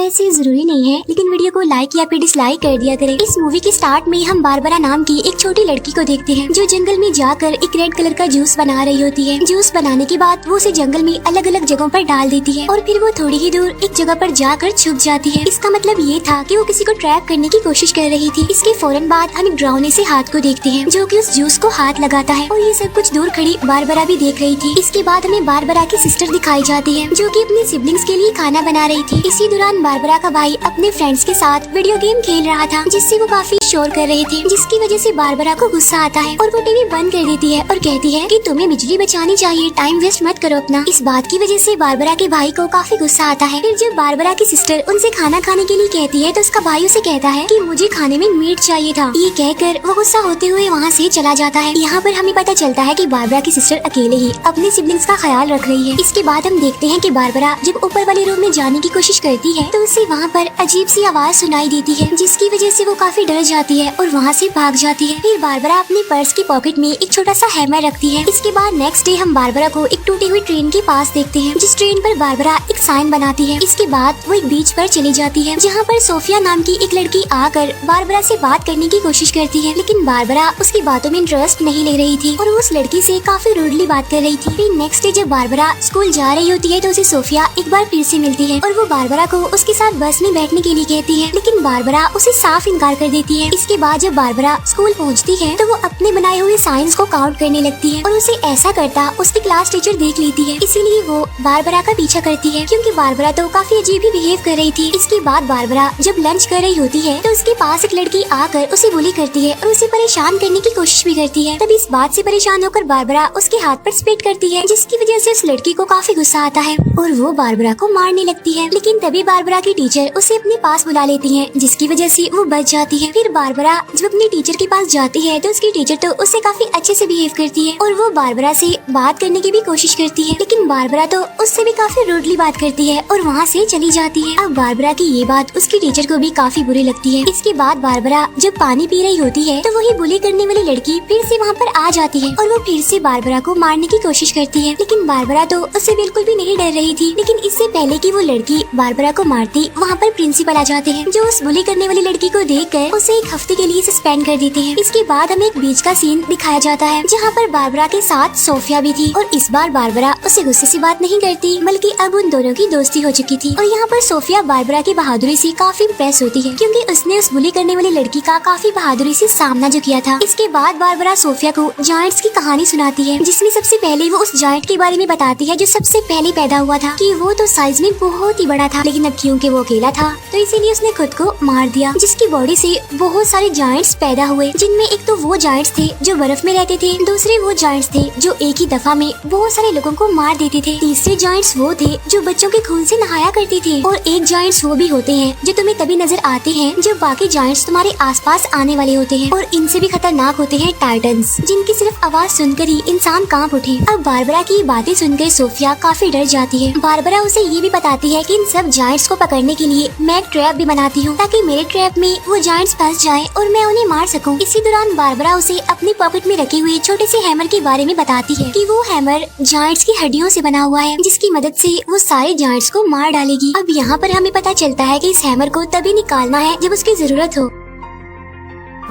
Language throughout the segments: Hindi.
वैसे जरूरी नहीं है, लेकिन वीडियो को लाइक या फिर डिसलाइक कर दिया करें। इस मूवी के स्टार्ट में हम बारबरा नाम की एक छोटी लड़की को देखते हैं जो जंगल में जाकर एक रेड कलर का जूस बना रही होती है। जूस बनाने के बाद वो उसे जंगल में अलग अलग जगहों पर डाल देती है और फिर वो थोड़ी ही दूर एक जगह पर जाकर छुप जाती है। इसका मतलब ये था कि वो किसी को ट्रैप करने की कोशिश कर रही थी। इसके फौरन बाद हम एक डरावने से हाथ को देखते हैं जो कि उस जूस को हाथ लगाता है और ये सब कुछ दूर खड़ी बारबरा भी देख रही थी। इसके बाद हमें बारबरा की सिस्टर दिखाई जाती है जो कि अपने सिबलिंग्स के लिए खाना बना रही थी। इसी दौरान बारबरा का भाई अपने फ्रेंड्स के साथ वीडियो गेम खेल रहा था जिससे वो काफी शोर कर रहे थे, जिसकी वजह से बारबरा को गुस्सा आता है और वो टीवी बंद कर देती है और कहती है कि तुम्हें बिजली बचानी चाहिए, टाइम वेस्ट मत करो अपना। इस बात की वजह से बारबरा के भाई को काफी गुस्सा आता है। फिर जब बारबरा की सिस्टर उनसे खाना खाने के लिए कहती है तो उसका भाई उसे कहता है कि मुझे खाने में मीट चाहिए था। ये कहकर वो गुस्सा होते हुए वहाँ से चला जाता है। यहाँ पर हमें पता चलता है कि बारबरा की सिस्टर अकेले ही अपने सिबलिंग्स का ख्याल रख रही है। इसके बाद हम देखते हैं कि बारबरा जब ऊपर वाले रूम में जाने की कोशिश करती है तो उसे वहाँ पर अजीब सी आवाज सुनाई देती है जिसकी वजह से वो काफी डर जाती है और वहाँ से भाग जाती है। फिर बारबरा अपने पर्स की पॉकेट में एक छोटा सा हैमर रखती है। इसके बाद नेक्स्ट डे हम बारबरा को एक टूटी हुई ट्रेन के पास देखते हैं जिस ट्रेन पर बारबरा एक साइन बनाती है। इसके बाद वो एक बीच पर चली जाती है जहाँ पर सोफिया नाम की एक लड़की आकर बारबरा से बात करने की कोशिश करती है, लेकिन बारबरा उसकी बातों में इंटरेस्ट नहीं ले रही थी और वो उस लड़की से काफी रूडली बात कर रही थी। फिर नेक्स्ट डे जब बारबरा स्कूल जा रही होती है तो उसे सोफिया एक बार फिर से मिलती है और वो बारबरा को उसके साथ बस में बैठने के लिए कहती है, लेकिन बारबरा उसे साफ इनकार कर देती है। इसके बाद जब बारबरा स्कूल पहुँचती है तो वो अपने बनाए हुए साइंस को काउंट करने लगती है और उसे ऐसा करता उसकी क्लास टीचर देख लेती है, इसीलिए वो बारबरा का पीछा करती है क्योंकि बारबरा तो काफी अजीब ही बिहेव कर रही थी। इसके बाद बारबरा जब लंच कर रही होती है तो उसके पास एक लड़की आकर उसे बुली करती है और उसे परेशान करने की कोशिश भी करती है। तब इस बात से परेशान होकर बारबरा उसके हाथ पर स्पिट करती है जिसकी वजह से उस लड़की को काफी गुस्सा आता है और वो बारबरा को मारने लगती है, लेकिन तभी बारबरा की टीचर उसे अपने पास बुला लेती है जिसकी वजह से वो बच जाती है। फिर बारबरा जब अपनी टीचर के पास जाती है तो उसकी टीचर तो उससे काफी अच्छे से बिहेव करती है और वो बारबरा से बात करने की भी कोशिश करती है, लेकिन बारबरा तो उससे भी काफी रूडली बात करती है और वहाँ से चली जाती है। अब बारबरा की ये बात उसकी टीचर को भी काफी बुरी लगती है। इसके बाद बारबरा जब पानी पी रही होती है तो वही बुली करने वाली लड़की फिर से वहाँ पर आ जाती है और वो फिर से बारबरा को मारने की कोशिश करती है, लेकिन बारबरा तो उससे बिल्कुल भी नहीं डर रही थी। लेकिन इससे पहले कि वो लड़की बारबरा को मारती वहाँ पर प्रिंसिपल आ जाते हैं जो उस बुली करने वाली लड़की को देखकर उसे एक हफ्ते के लिए सस्पेंड कर देते हैं। इसके बाद हमें एक बीच का सीन दिखाया जाता है जहाँ पर बारबरा के साथ सोफिया भी थी और इस बार बारबरा उसे गुस्से से बात नहीं करती बल्कि अब उन दोनों की दोस्ती हो चुकी थी और यहाँ पर सोफिया बारबरा की बहादुरी से काफी इम्प्रेस होती है क्योंकि उसने उस बुली करने वाली लड़की का काफी बहादुरी से सामना जो किया था। इसके बाद बारबरा सोफिया को जायंट्स की कहानी सुनाती है जिसमें सबसे पहले वो उस जायंट के बारे में बताती है जो सबसे पहले पैदा हुआ था कि वो तो साइज में बहुत ही बड़ा था, लेकिन अब क्योंकि वो अकेला था तो इसीलिए उसने खुद को मार दिया, जिसकी बॉडी से बहुत सारे जायंट्स पैदा हुए जिनमें एक तो वो जायंट्स थे जो बर्फ में रहते थे, दूसरे वो जायंट्स थे जो एक ही दफा में बहुत सारे लोगों को मार देते थे, तीसरे जायंट्स वो थे जो बच्चों के खून से नहाया करते थे और एक जायंट्स वो भी होते हैं जो तुम्हें तभी नजर आते हैं जब बाकी जायंट्स तुम्हारे आसपास आने वाले होते हैं और इनसे भी खतरनाक होते हैं टाइटन्स जिनकी सिर्फ आवाज सुनकर ही इंसान कांप उठे। अब बारबरा की बातें सुनकर सोफिया काफी डर जाती है। बारबरा उसे ये भी बताती है कि इन सब जायंट्स को पकड़ने के लिए मैं एक ट्रैप भी बनाती हूँ ताकि मेरे ट्रैप में वो जायंट्स फंस जाएं और मैं उन्हें मार सकूं। इसी दौरान बारबरा उसे अपनी पॉकेट में रखे हुए छोटे से हैमर के बारे में बताती है कि वो हैमर जायंट्स की हड्डियों से बना हुआ है जिसकी मदद से वो सारे जायंट्स को मार डालेगी। अब यहाँ पर हमें पता चलता है कि इस हैमर को तभी निकालना है जब उसकी जरूरत हो।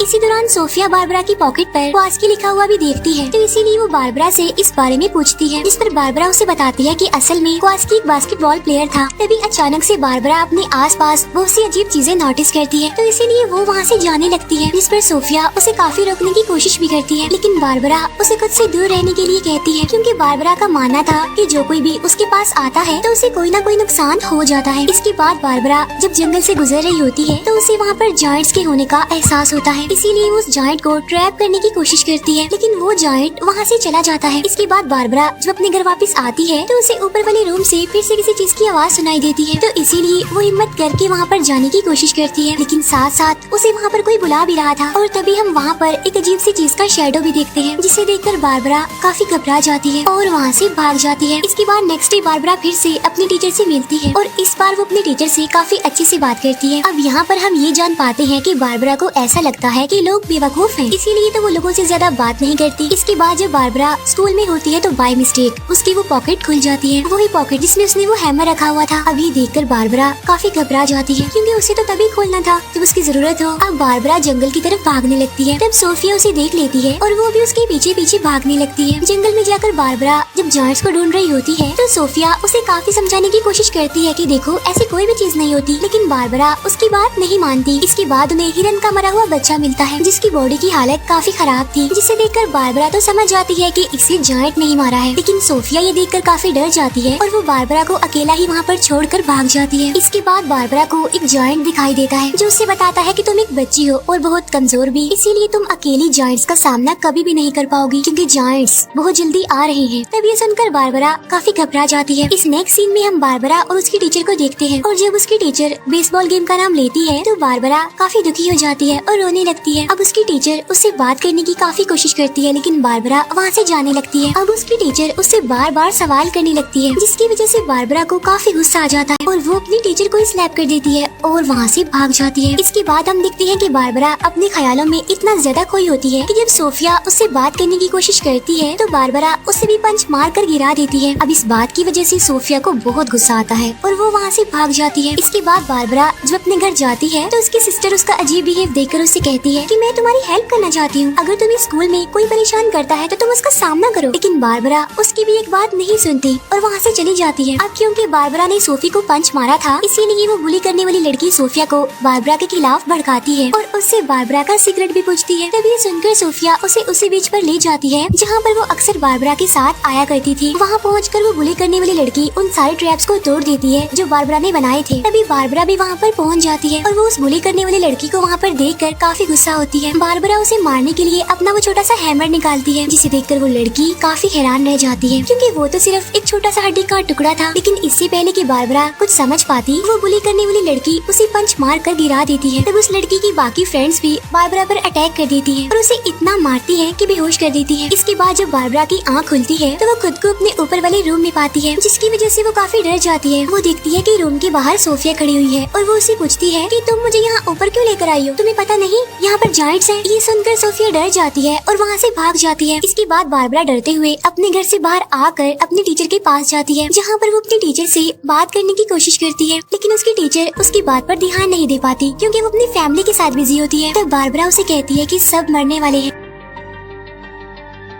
इसी दौरान सोफिया बारबरा की पॉकेट पर क्वास्की लिखा हुआ भी देखती है तो इसीलिए वो बारबरा से इस बारे में पूछती है, जिस पर बारबरा उसे बताती है कि असल में क्वास्की एक बास्केटबॉल प्लेयर था। तभी अचानक से बारबरा अपने आसपास बहुत सी अजीब चीजें नोटिस करती है तो इसीलिए वो वहाँ से जाने लगती है, जिस पर सोफिया उसे काफी रोकने की कोशिश भी करती है, लेकिन बारबरा उसे खुद से दूर रहने के लिए कहती है क्योंकि बारबरा का मानना था कि जो कोई भी उसके पास आता है तो उसे कोई न कोई नुकसान हो जाता है। इसके बाद बारबरा जब जंगल से गुजर रही होती है तो उसे वहाँ पर जायंट्स के होने का एहसास होता है, इसीलिए वो उस जायंट को ट्रैप करने की कोशिश करती है, लेकिन वो जायंट वहाँ से चला जाता है। इसके बाद बारबरा जब अपने घर वापस आती है तो उसे ऊपर वाले रूम से फिर से किसी चीज की आवाज सुनाई देती है तो इसीलिए वो हिम्मत करके वहाँ पर जाने की कोशिश करती है, लेकिन साथ साथ उसे वहाँ पर कोई बुला भी रहा था और तभी हम वहाँ पर एक अजीब सी चीज का शैडो भी देखते हैं जिसे देखकर बारबरा काफी घबरा जाती है और वहाँ से भाग जाती है। इसके बाद नेक्स्ट डे बारबरा फिर से अपनी टीचर से मिलती है और इस बार वो अपने टीचर से काफी अच्छे से बात करती है। अब यहाँ पर हम ये जान पाते हैं कि बारबरा को ऐसा लगता है कि लोग बेवकूफ हैं, इसीलिए तो वो लोगों से ज्यादा बात नहीं करती। इसके बाद जब बारबरा स्कूल में होती है तो बाय मिस्टेक उसकी वो पॉकेट खुल जाती है, वही पॉकेट जिसमें उसने वो हैमर रखा हुआ था। अभी देखकर बारबरा काफी घबरा जाती है क्योंकि उसे तो तभी खोलना था जब उसकी जरूरत हो। अब बारबरा जंगल की तरफ भागने लगती है, तब सोफिया उसे देख लेती है और वो भी उसके पीछे पीछे भागने लगती है। जंगल में जाकर बारबरा जब जायंट्स को ढूंढ रही होती है तो सोफिया उसे काफी समझाने की कोशिश करती है कि देखो ऐसी कोई भी चीज नहीं होती, लेकिन बारबरा उसकी बात नहीं मानती। इसके बाद उन्हें हिरन का मरा हुआ बच्चा मिलता है जिसकी बॉडी की हालत काफी खराब थी, जिसे देखकर बारबरा तो समझ जाती है कि इसे जायंट नहीं मारा है, लेकिन सोफिया ये देखकर काफी डर जाती है और वो बारबरा को अकेला ही वहाँ पर छोड़कर भाग जाती है। इसके बाद बारबरा को एक जायंट दिखाई देता है जो उसे बताता है कि तुम एक बच्ची हो और बहुत कमजोर भी, इसीलिए तुम अकेली जायंट्स का सामना कभी भी नहीं कर पाओगी क्योंकि जायंट्स बहुत जल्दी आ रहे हैं। तब ये सुनकर बारबरा काफी घबरा जाती है। इस नेक्स्ट सीन में हम बारबरा और उसकी टीचर को देखते हैं और जब उसकी टीचर बेसबॉल गेम का नाम लेती है तो बारबरा काफी दुखी हो जाती है और रोने लगती है। अब उसकी टीचर उससे बात करने की काफी कोशिश करती है, लेकिन बारबरा वहाँ से जाने लगती है। अब उसकी टीचर उससे बार बार सवाल करने लगती है, जिसकी वजह से बारबरा को काफी गुस्सा आ जाता है और वो अपनी टीचर को स्लैप कर देती है और वहाँ से भाग जाती है। इसके बाद हम देखते हैं कि बारबरा अपने ख्यालों में इतना ज्यादा खोई होती है कि जब सोफिया उससे बात करने की कोशिश करती है तो बारबरा उसे भी पंच मार कर गिरा देती है। अब इस बात की वजह से सोफिया को बहुत गुस्सा आता है और वो वहाँ से भाग जाती है। इसके बाद बारबरा जब अपने घर जाती है तो उसकी सिस्टर उसका अजीब बिहेव देखकर उससे कहती है कि मैं तुम्हारी हेल्प करना चाहती हूँ, अगर तुम्हें स्कूल में कोई परेशान करता है तो तुम उसका सामना करो। लेकिन बारबरा उसकी भी एक बात नहीं सुनती और वहाँ से चली जाती है। अब क्योंकि बारबरा ने सोफी को पंच मारा था, इसीलिए वो बुली करने वाली लड़की सोफिया को बारबरा के खिलाफ भड़काती है और उससे बारबरा का सीक्रेट भी पूछती है। तभी सुनकर सोफिया उसे उसी बीच पर ले जाती है जहाँ पर वो अक्सर बारबरा के साथ आया करती थी। वहाँ पहुँचकर वो बुली करने वाली लड़की उन सारे ट्रैप्स को तोड़ देती है जो बारबरा ने बनाए थे। तभी बारबरा भी वहाँ पर पहुँच जाती है और वो उस बुली करने वाली लड़की को वहाँ पर देखकर काफी गुस्सा होती है। बारबरा उसे मारने के लिए अपना वो छोटा सा हैमर निकालती है, जिसे देखकर वो लड़की काफी हैरान रह जाती है क्योंकि वो तो सिर्फ एक छोटा सा हड्डी का टुकड़ा था। लेकिन इससे पहले कि बारबरा कुछ समझ पाती, वो बुली करने वाली लड़की उसे पंच मार कर गिरा देती है। तब उस लड़की की बाकी फ्रेंड्स भी बारबरा पर अटैक कर देती है और उसे इतना मारती है कि बेहोश कर देती है। इसके बाद जब बारबरा की आँख खुलती है तो वो खुद को अपने ऊपर वाले रूम में पाती है, जिसकी वजह से वो काफी डर जाती है। वो देखती है कि रूम के बाहर सोफिया खड़ी हुई है और वो उसे पूछती है कि तुम मुझे यहाँ ऊपर क्यों लेकर आई हो, तुम्हें पता नहीं यहाँ पर जायंट्स हैं। ये सुनकर सोफिया डर जाती है और वहाँ से भाग जाती है। इसके बाद बारबरा डरते हुए अपने घर से बाहर आकर अपने टीचर के पास जाती है, जहाँ पर वो अपनी टीचर से बात करने की कोशिश करती है, लेकिन उसकी टीचर उसकी बात पर ध्यान नहीं दे पाती क्योंकि वो अपनी फैमिली के साथ बिजी होती है। तब बारबरा उसे कहती है कि सब मरने वाले हैं।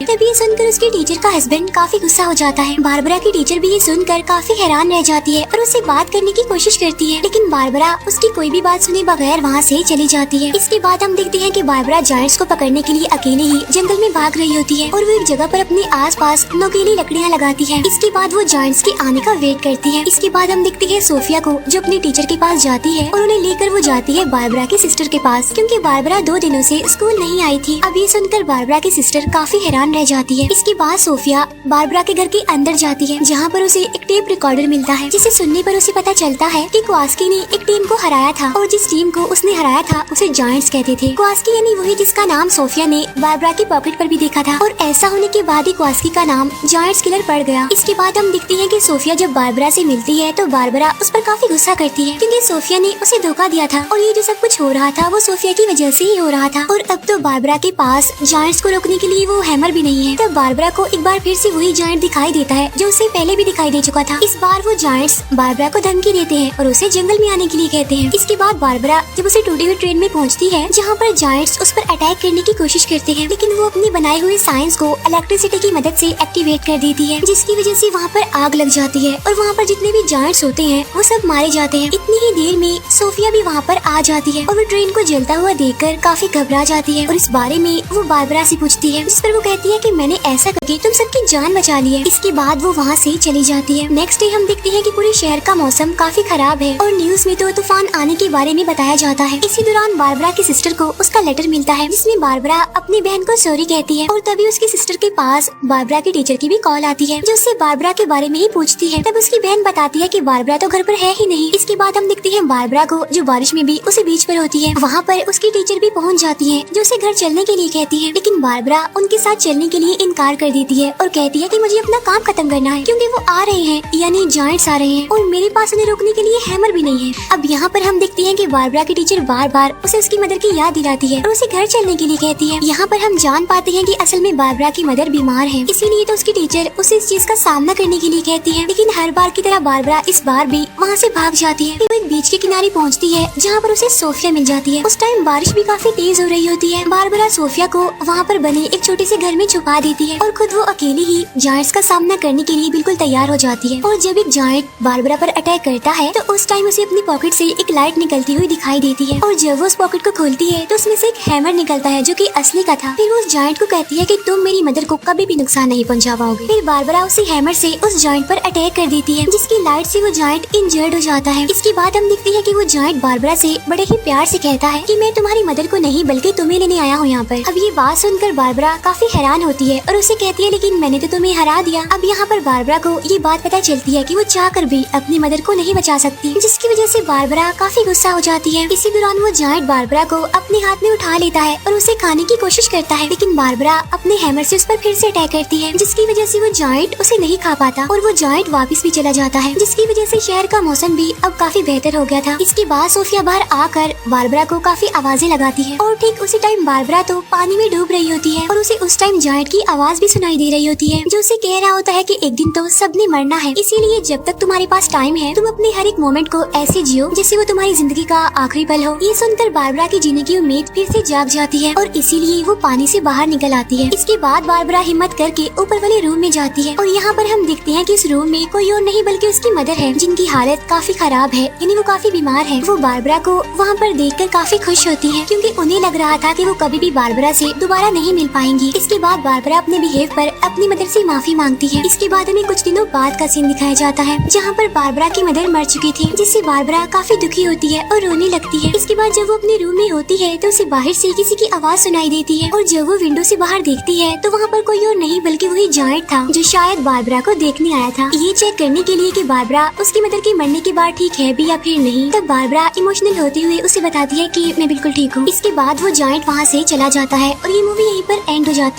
तभी ये सुनकर उसकी टीचर का हस्बैंड काफी गुस्सा हो जाता है। बारबरा की टीचर भी ये सुनकर काफी हैरान रह जाती है और उससे बात करने की कोशिश करती है, लेकिन बारबरा उसकी कोई भी बात सुने बगैर वहाँ से चली जाती है। इसके बाद हम देखते हैं कि बारबरा जायंट्स को पकड़ने के लिए अकेले ही जंगल में भाग रही होती है और वो एक जगह पर अपने आसपास नुकीली लकड़ियाँ लगाती है। इसके बाद वो जायंट्स के आने का वेट करती है। इसके बाद हम देखते हैं सोफिया को जो अपनी टीचर के पास जाती है और उन्हें लेकर वो जाती है बारबरा की सिस्टर के पास, क्योंकि बारबरा 2 दिनों से स्कूल नहीं आई थी। अब ये सुनकर बारबरा की सिस्टर काफी हैरान रह जाती है। इसके बाद सोफिया बारबरा के घर के अंदर जाती है, जहाँ पर उसे एक टेप रिकॉर्डर मिलता है, जिसे सुनने पर उसे पता चलता है कि क्वास्की ने एक टीम को हराया था और जिस टीम को उसने हराया था उसे जायंट्स कहते थे। क्वास्की यानी वही जिसका नाम सोफिया ने बारबरा की पॉकेट पर भी देखा था और ऐसा होने के बाद ही क्वास्की का नाम जायंट्स किलर पड़ गया। इसके बाद हम देखते हैं कि सोफिया जब बारबरा से मिलती है तो बारबरा उस पर काफी गुस्सा करती है क्योंकि सोफिया ने उसे धोखा दिया था और ये जो सब कुछ हो रहा था वो सोफिया की वजह से ही हो रहा था। और अब तो बारबरा के पास जायंट्स को रोकने के लिए वो हैमर भी नहीं है। तब बारबरा को एक बार फिर से वही जायंट दिखाई देता है जो उसे पहले भी दिखाई दे चुका था। इस बार वो जायंट्स बारबरा को धमकी देते हैं और उसे जंगल में आने के लिए कहते हैं। इसके बाद बारबरा जब उसे टूटी हुई ट्रेन में पहुंचती है जहां पर जायंट्स उस पर अटैक करने की कोशिश करते हैं, लेकिन वो अपनी बनाई हुई साइंस को इलेक्ट्रिसिटी की मदद से एक्टिवेट कर देती है, जिसकी वजह से वहाँ पर आग लग जाती है और वहाँ पर जितने भी जायंट्स होते हैं वो सब मारे जाते हैं। इतनी ही देर में सोफिया भी वहाँ पर आ जाती है और वो ट्रेन को जलता हुआ देखकर काफी घबरा जाती है और इस बारे में वो बारबरा से पूछती है, जिस पर वो कहती है कि मैंने ऐसा करके तुम सबकी जान बचा ली है। इसके बाद वो वहाँ से चली जाती है। नेक्स्ट डे हम देखते हैं कि पूरे शहर का मौसम काफी खराब है और न्यूज में तो तूफान आने के बारे में बताया जाता है। इसी दौरान बारबरा की सिस्टर को उसका लेटर मिलता है जिसमें बारबरा अपनी बहन को सॉरी कहती है और तभी उसकी सिस्टर के पास बारबरा की टीचर की भी कॉल आती है जो उससे बारबरा के बारे में ही पूछती है। तब उसकी बहन बताती है कि बारबरा तो घर पर है ही नहीं। इसके बाद हम देखते हैं बारबरा को जो बारिश में भी उसी बीच पर होती है। वहाँ पर उसकी टीचर भी पहुँच जाती है जो उसे घर चलने के लिए कहती है, लेकिन बारबरा उनके साथ चलने चलने के लिए इनकार कर देती है और कहती है कि मुझे अपना काम खत्म करना है क्योंकि वो आ रहे हैं, यानी जायंट्स आ रहे हैं और मेरे पास उन्हें रोकने के लिए हैमर भी नहीं है। अब यहाँ पर हम देखते हैं कि बारबरा की टीचर बार बार उसे उसकी मदर की याद दिलाती है और उसे घर चलने के लिए कहती है। यहाँ पर हम जान पाते हैं कि असल में बारबरा की मदर बीमार है, इसीलिए तो उसकी टीचर उसे इस चीज का सामना करने के लिए कहती है। लेकिन हर बार की तरह बारबरा इस बार भी वहाँ से भाग जाती है। वो एक बीच के किनारे पहुँचती है जहाँ पर उसे सोफिया मिल जाती है। उस टाइम बारिश भी काफी तेज हो रही होती है। बारबरा सोफिया को वहाँ पर बने एक छोटे से घर में छुपा देती है और खुद वो अकेली ही जायंट्स का सामना करने के लिए बिल्कुल तैयार हो जाती है। और जब एक जायंट बारबरा पर अटैक करता है तो उस टाइम उसे अपनी पॉकेट से एक लाइट निकलती हुई दिखाई देती है और जब वो उस पॉकेट को खोलती है तो उसमें से एक हैमर निकलता है जो कि असली का था। फिर वो उस जायंट को कहती है कि तुम मेरी मदर को कभी भी नुकसान नहीं पहुंचा पाओगे। फिर बारबरा उसी हैमर से उस जायंट पर अटैक कर देती है जिसकी लाइट से वो जायंट इंजर्ड हो जाता है। इसके बाद हम देखते हैं कि वो जायंट बारबरा से बड़े ही प्यार से कहता है कि मैं तुम्हारी मदर को नहीं बल्कि तुम्हें लेने आया हूँ यहाँ पर। अब ये बात सुनकर बारबरा काफी हैरान होती है और उसे कहती है लेकिन मैंने तो तुम्हें हरा दिया। अब यहाँ पर बारबरा को ये बात पता चलती है कि वो चाहकर भी अपनी मदर को नहीं बचा सकती, जिसकी वजह से बारबरा काफी गुस्सा हो जाती है। इसी दौरान वो जायंट बारबरा को अपने हाथ में उठा लेता है और उसे खाने की कोशिश करता है, लेकिन बारबरा अपने हैमर से उस पर फिर से अटैक करती है जिसकी वजह से वो जायंट उसे नहीं खा पाता और वो जायंट वापस भी चला जाता है, जिसकी वजह से शहर का मौसम भी अब काफी बेहतर हो गया था। इसके बाद सोफिया बाहर आकर बारबरा को काफी आवाजें लगाती है और ठीक उसी टाइम बारबरा तो पानी में डूब रही होती है और उसे उस टाइम जायंट की आवाज भी सुनाई दे रही होती है जो उसे कह रहा होता है कि एक दिन तो सबने मरना है, इसीलिए जब तक तुम्हारे पास टाइम है तुम अपने हर एक मोमेंट को ऐसे जियो जैसे वो तुम्हारी जिंदगी का आखिरी पल हो। ये सुनकर बारबरा की जीने की उम्मीद फिर से जाग जाती है और इसीलिए वो पानी से बाहर निकल आती है। इसके बाद बारबरा हिम्मत करके ऊपर वाले रूम में जाती है और यहाँ पर हम देखते हैं कि इस रूम में कोई और नहीं बल्कि उसकी मदर है जिनकी हालत काफी खराब है, यानी वो काफी बीमार है। वो बारबरा को वहाँ पर देखकर काफी खुश होती है क्योंकि उन्हें लग रहा था कि वो कभी भी बारबरा से दोबारा नहीं मिल पाएंगी। इसके बाद बारबरा अपने बिहेव पर अपनी मदर से माफी मांगती है। इसके बाद हमें कुछ दिनों बाद का सीन दिखाया जाता है जहाँ पर बारबरा की मदर मर चुकी थी, जिससे बारबरा काफी दुखी होती है और रोने लगती है। इसके बाद जब वो अपने रूम में होती है तो उसे बाहर से किसी की आवाज सुनाई देती है और जब वो विंडो से बाहर देखती है तो वहाँ पर कोई और नहीं बल्कि वही जायंट था जो शायद बारबरा को देखने आया था, ये चेक करने के लिए कि बारबरा उसकी मदर के मरने के बाद ठीक है भी या फिर नहीं। तब बारबरा इमोशनल होते हुए उसे बताती है कि मैं बिल्कुल ठीक हूँ। इसके बाद वो जायंट वहाँ से चला जाता है और ये मूवी यहीं पर एंड हो जाती है।